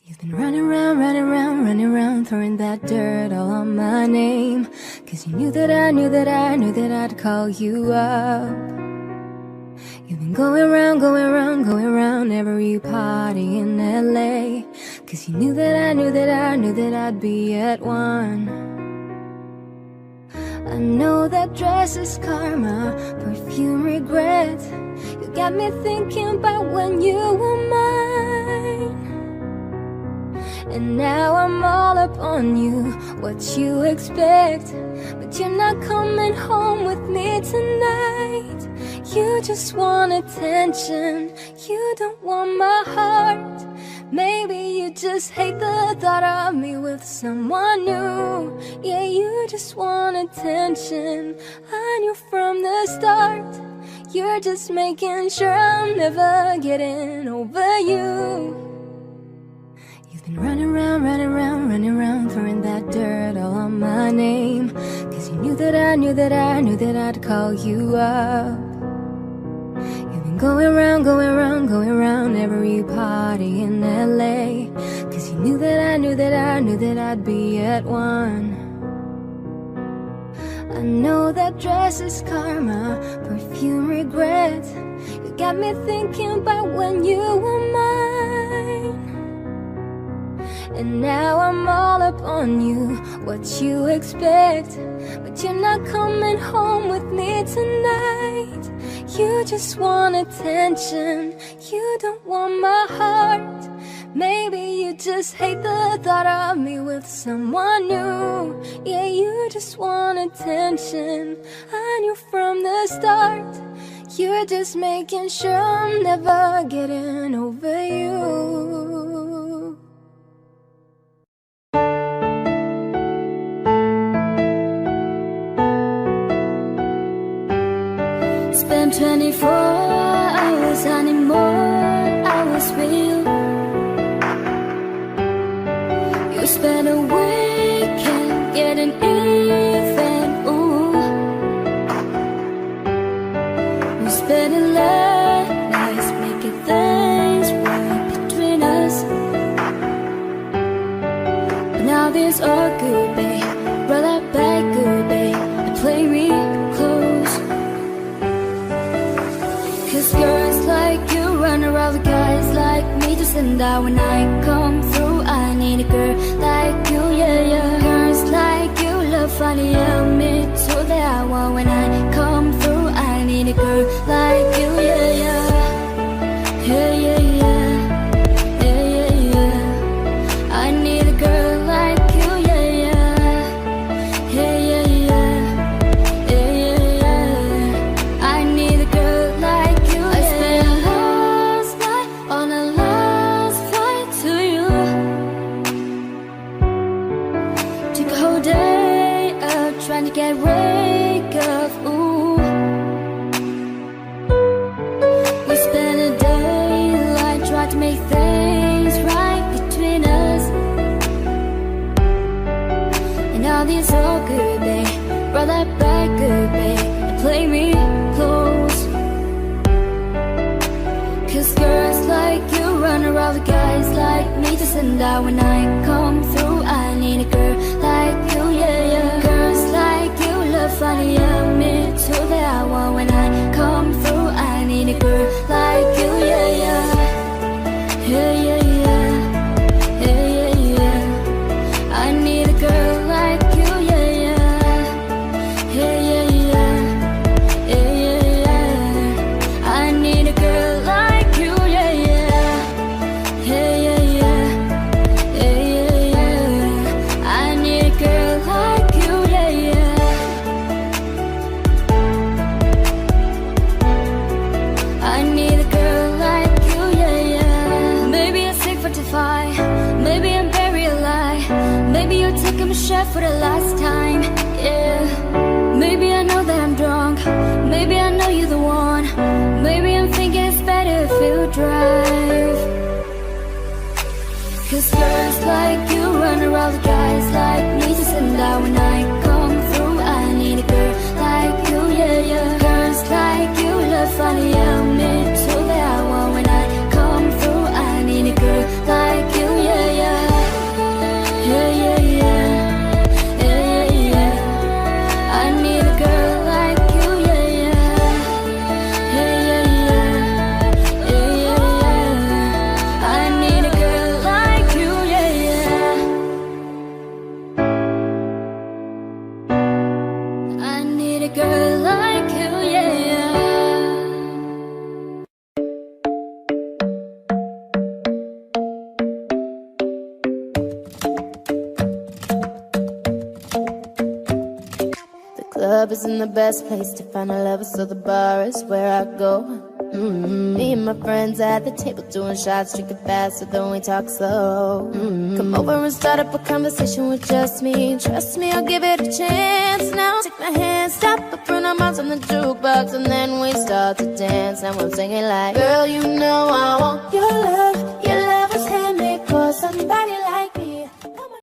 You've been running around, throwing that dirt all on my name. 'Cause you knew that I'd call you up. You've been going round every party in LA. 'Cause you knew that I'd be at one. I know that dress is karma, perfume regret. You got me thinking about when you were mine. And now I'm all up on you, what you expect. But you're not coming home with me tonight. You just want attention, you don't want my heart. Maybe you just hate the thought of me with someone new. Yeah, you just want attention, I knew from the start. You're just making sure I'm never getting over you. You've been running around, throwing that dirt all on my name. 'Cause you knew that I'd call you up. You've been going round every party in LA. 'Cause you knew that I'd be at one. I know that dress is karma, perfume regret. You got me thinking about when you were mine. And now I'm all up on you, what you expect. But you're not coming home with me tonight. You just want attention, you don't want my heart. Maybe you just hate the thought of me with someone new. Yeah, you just want attention, I knew from the start. You're just making sure I'm never getting over you. Spend 24 hours, I need more hours with you. You spend a weekend getting even, ooh. We spend a late nights making things right between us. But now this all good, babe. Brought that back good, babe. And play me close. 'Cause girls like you run around with guys like me to send out when I come through. I need a girl like you, yeah, yeah. Girls like you love funny, yeah, me too. That I want when I come through. I need a girl like you, yeah, yeah. Yeah, yeah, yeah. Yeah, yeah, yeah. I need a girl like you, yeah, yeah. Yeah, yeah, yeah. Yeah, yeah, yeah. I need a girl like you, yeah. I spent last night on a last flight to you. Took a whole day out trying to get wake up, ooh. We spent a daylight trying to make things right between us. And now this all good, babe. Brought that back good, babe. And play me close. 'Cause girls like you run around with guys like me to send out when I come through. I need a girl like you, yeah, yeah. Girls like you love funny, yeah, me too. That I want when I come through. I need a girl like you, yeah, yeah. Yeah, yeah, yeah. Yeah, yeah, yeah. I need a girl like you, yeah, yeah. Yeah, yeah, yeah. Yeah, yeah, yeah. I need a girl like you, yeah, yeah. Yeah, yeah, yeah. Yeah, yeah, yeah. I need a girl like you, yeah, yeah. I need a girl like you, yeah, yeah. Maybe I'm sick for to fight. Maybe I'm buried alive. Maybe you're taking my shot for the last time, yeah. Maybe I know that I'm drunk. Maybe I know you're the one. Maybe I'm thinking it's better if you drive. 'Cause girls like you run around with guys like me to send out when I come through. I need a girl like you, yeah, yeah. Girls like you love funny, yeah, me too. That I want when I come through. I need a girl like you, yeah, club isn't the best place to find a lover, so the bar is where I go. Me and my friends at the table doing shots, drinking fast, so then we talk slow. Come over and start up a conversation with just me. Trust me, I'll give it a chance. Now take my hand, stop it, put our mouths on the jukebox, and then we start to dance. Now I'm singing like, girl, you know I want your love. Your love was handmade for somebody like me.